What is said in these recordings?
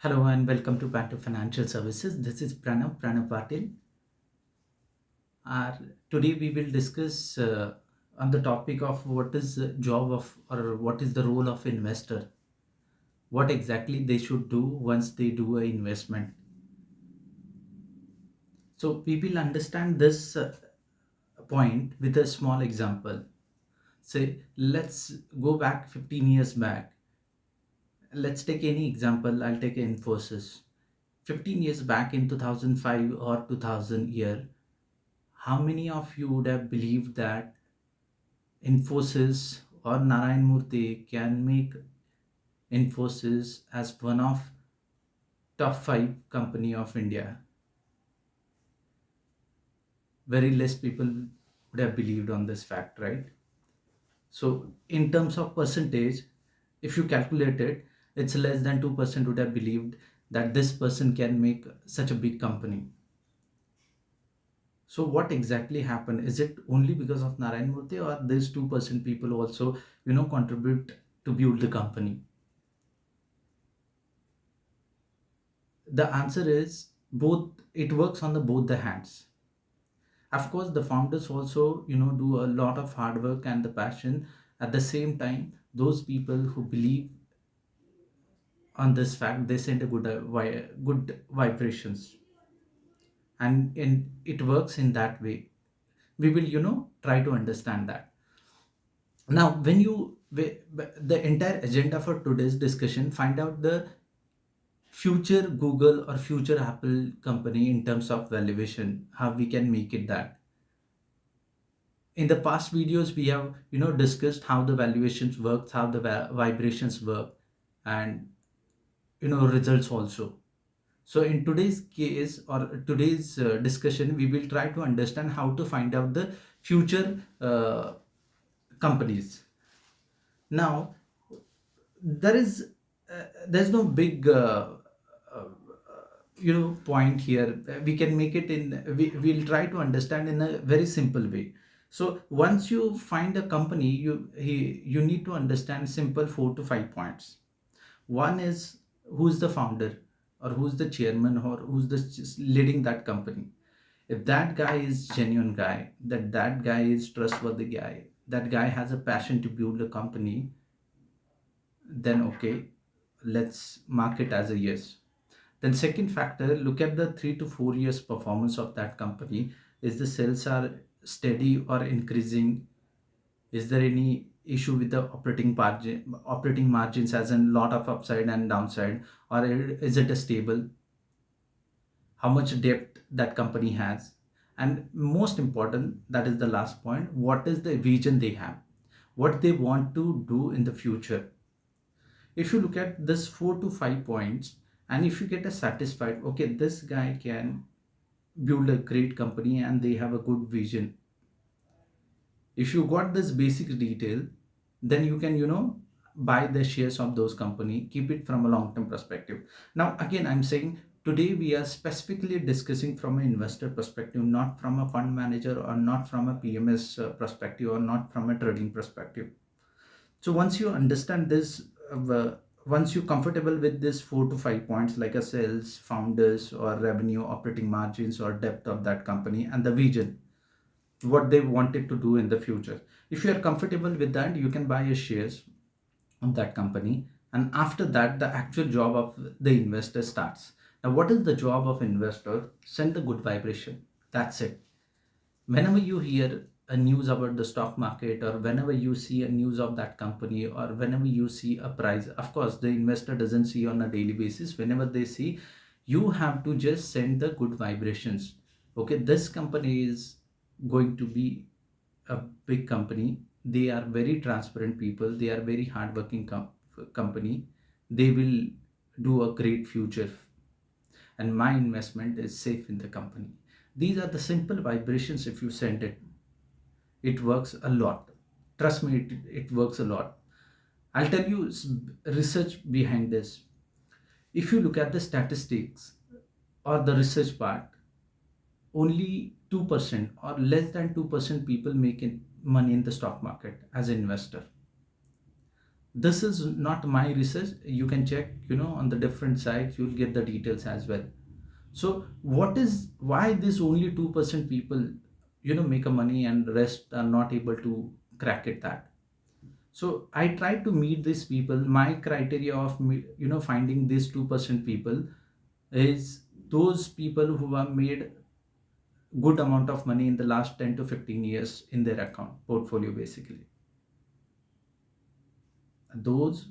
Hello and welcome to Patil Financial Services. This is Pranav Patil. Today we will discuss on the topic of what is the job of or what is the role of investor. What exactly they should do once they do a investment. So we will understand this point with a small example. Say let's go back 15 years back. Let's take any example. I'll take Infosys. 15 years back in 2005 or 2000 year, how many of you would have believed that Infosys or Narayan Murthy can make Infosys as one of top 5 company of India? Very less people would have believed on this fact, right? So in terms of percentage, if you calculate it, it's less than 2% would have believed that this person can make such a big company. So what exactly happened? Is it only because of Narayan Murthy, or these 2% people also, contribute to build the company? The answer is both. It works on the both the hands. Of course, the founders also, do a lot of hard work and the passion. At the same time, those people who believe on this fact, they send a good vibrations, and it works in that way. We will, try to understand that. Now the entire agenda for today's discussion, find out the future Google or future Apple company in terms of valuation, how we can make it that. In the past videos we have, discussed how the valuations work, how the vibrations work, and results also. So in today's case or today's discussion, we will try to understand how to find out the future companies. Now there's no big point here. We can make it we'll try to understand in a very simple way. So once you find a company, you need to understand simple 4 to 5 points. One is, who's the founder, or who's the chairman, or who's the leading that company. If that guy is genuine guy, that guy is trustworthy guy, that guy has a passion to build a company, then okay, let's mark it as a yes. Then second factor, look at the 3 to 4 years performance of that company. Is the sales are steady or increasing? Is there any issue with the operating margins, as in lot of upside and downside, or is it a stable? How much depth that company has? And most important, that is the last point, what is the vision they have, what they want to do in the future. If you look at this 4 to 5 points, and if you get a satisfied, okay, this guy can build a great company and they have a good vision. If you got this basic detail, then you can, buy the shares of those company, keep it from a long term perspective. Now again, I'm saying today we are specifically discussing from an investor perspective, not from a fund manager, or not from a PMS perspective, or not from a trading perspective. So once you understand this, once you're comfortable with this 4 to 5 points, like a sales, founders, or revenue, operating margins, or depth of that company, and the vision, what they wanted to do in the future, if you are comfortable with that, you can buy your shares of that company. And after that, the actual job of the investor starts. Now what is the job of investor? Send the good vibration. That's it. Whenever you hear a news about the stock market, or whenever you see a news of that company, or whenever you see a price, of course the investor doesn't see on a daily basis. Whenever they see, you have to just send the good vibrations. Okay, this company is going to be a big company. They are very transparent people, they are very hardworking company. They will do a great future, and my investment is safe in the company. These are the simple vibrations. If you send it, it works a lot. Trust me, it works a lot. I'll tell you research behind this. If you look at the statistics or the research part, only 2% or less than 2% people make money in the stock market as an investor. This is not my research. You can check, on the different sites, you'll get the details as well. So what is why this only 2% people make a money and the rest are not able to crack it that. So I try to meet these people. My criteria of finding these 2% people is those people who have made good amount of money in the last 10 to 15 years in their account portfolio, basically those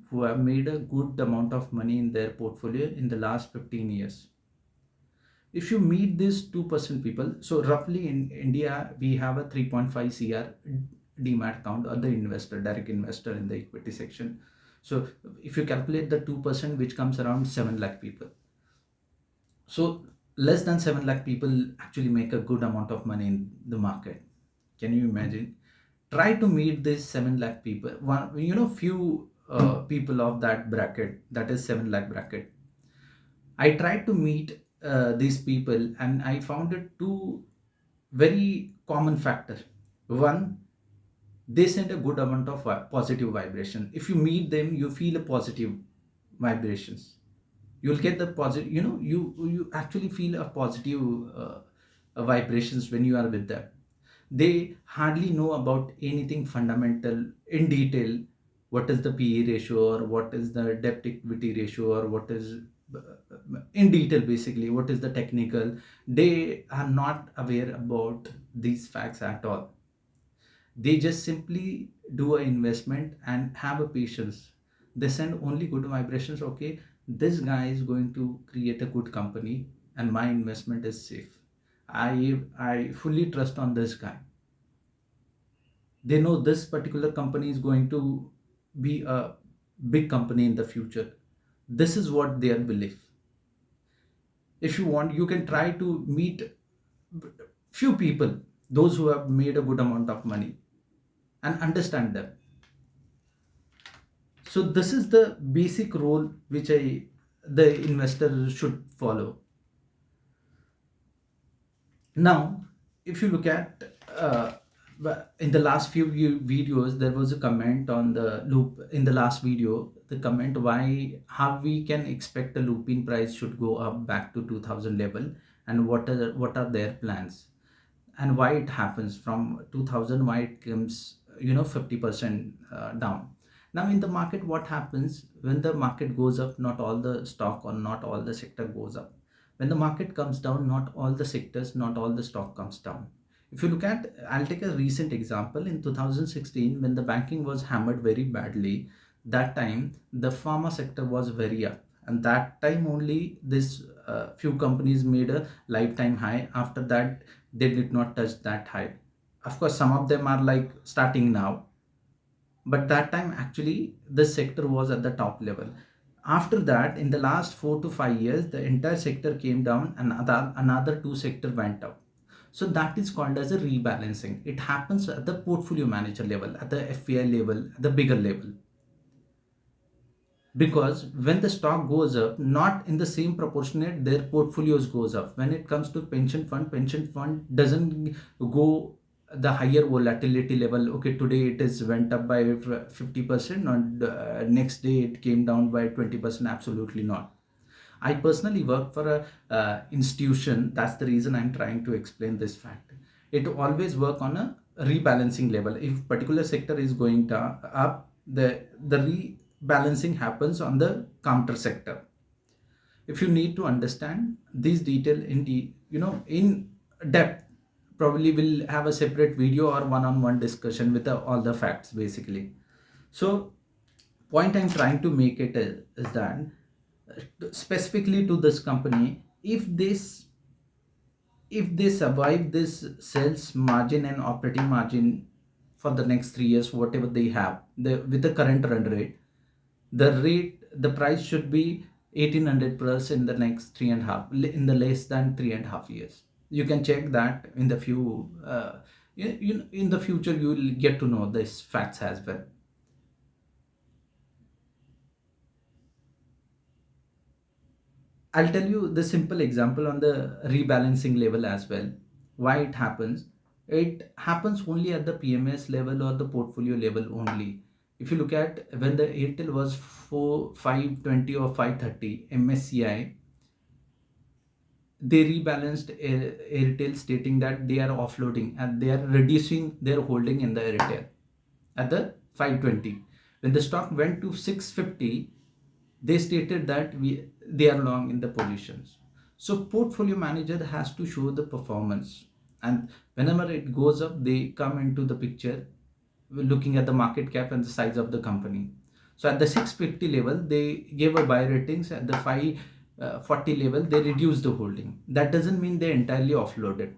who have made a good amount of money in their portfolio in the last 15 years. If you meet these 2% people, so roughly in India we have a 3.5 cr demat account or the investor direct investor in the equity section. So if you calculate the 2%, which comes around 7 lakh people. So less than 7 lakh people actually make a good amount of money in the market. Can you imagine? Try to meet this 7 lakh people. One, few people of that bracket, that is 7 lakh bracket. I tried to meet these people and I found it two very common factor. One, they send a good amount of positive vibration. If you meet them, you feel a positive vibrations. You'll get the positive, you actually feel a positive vibrations when you are with them. They hardly know about anything fundamental in detail. What is the PE ratio, or what is the debt equity ratio, or what is in detail, basically what is the technical. They are not aware about these facts at all. They just simply do a investment and have a patience. They send only good vibrations. Okay, this guy is going to create a good company and my investment is safe. I fully trust on this guy. They know this particular company is going to be a big company in the future. This is what their belief. If you want, you can try to meet few people, those who have made a good amount of money, and understand them. So this is the basic role which the investor should follow. Now, if you look at in the last few videos, there was a comment on the loop in the last video. The comment why how we can expect a looping price should go up back to 2000 level, and what are their plans, and why it happens from 2000, why it comes 50% down. Now in the market, what happens when the market goes up? Not all the stock or not all the sector goes up. When the market comes down, not all the sectors, not all the stock comes down. If you look at, I'll take a recent example. In 2016, when the banking was hammered very badly, that time the pharma sector was very up, and that time only this few companies made a lifetime high. After that, they did not touch that high. Of course, some of them are like starting now, but that time actually the sector was at the top level. After that, in the last 4 to 5 years, the entire sector came down and another two sector went up. So that is called as a rebalancing. It happens at the portfolio manager level, at the FPI level, at the bigger level. Because when the stock goes up, not in the same proportionate their portfolios goes up. When it comes to pension fund doesn't go the higher volatility level. Okay, today it is went up by 50%, and next day it came down by 20%. Absolutely not. I personally work for a institution. That's the reason I'm trying to explain this fact. It always work on a rebalancing level. If particular sector is going up, the rebalancing happens on the counter sector. If you need to understand this detail in depth, probably we'll have a separate video or one-on-one discussion with all the facts, basically. So point I'm trying to make it is that specifically to this company, if they survive this sales margin and operating margin for the next 3 years, whatever they have, with the current run rate, the price should be 1800 plus in the next three and a half, in the less than 3.5 years. You can check that in the few in the future you will get to know these facts as well. I'll tell you the simple example on the rebalancing level as well. Why it happens? It happens only at the PMS level or the portfolio level only. If you look at when the Airtel was 520 or 530 MSCI, they rebalanced Airtel, stating that they are offloading and they are reducing their holding in the Airtel at the 520. When the stock went to 650, they stated that they are long in the positions. So portfolio manager has to show the performance, and whenever it goes up, they come into the picture looking at the market cap and the size of the company. So at the 650 level, they gave a buy ratings. At the 540 level, they reduced the holding. That doesn't mean they entirely offloaded.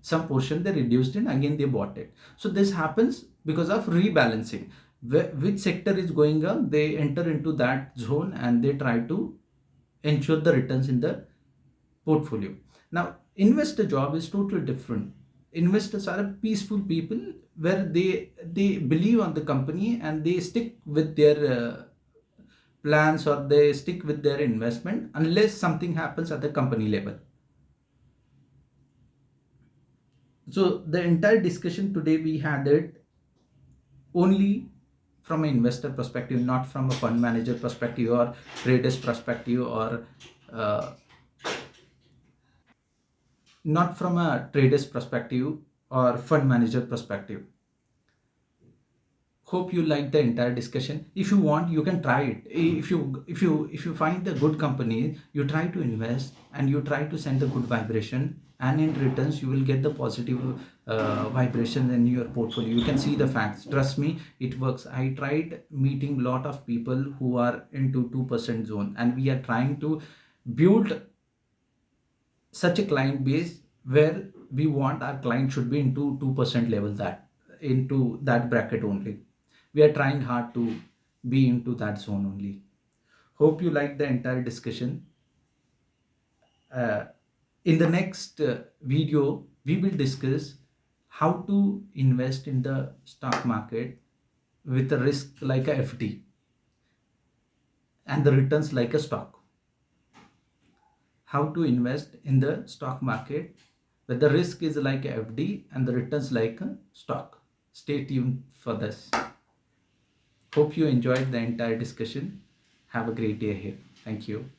Some portion they reduced it, again they bought it. So this happens because of rebalancing. Which sector is going up, they enter into that zone and they try to ensure the returns in the portfolio. Now, investor job is totally different. Investors are a peaceful people where they believe on the company and they stick with their plans, or they stick with their investment unless something happens at the company level. So the entire discussion today we had it only from an investor perspective, not from a fund manager perspective or traders perspective, or uh, not from a traders perspective or fund manager perspective. Hope you like the entire discussion. If you want, you can try it. If you find a good company, you try to invest and you try to send the good vibration, and in returns you will get the positive vibration in your portfolio. You can see the facts. Trust me, it works. I tried meeting lot of people who are into 2% zone, and we are trying to build such a client base where we want our client should be into 2% level, that into that bracket only. We are trying hard to be into that zone only. Hope you like the entire discussion. uh, in the next video we will discuss how to invest in the stock market with a risk like a FD and the returns like a stock. How to invest in the stock market where the risk is like a FD and the returns like a stock. Stay tuned for this. Hope you enjoyed the entire discussion. Have a great day ahead. Thank you.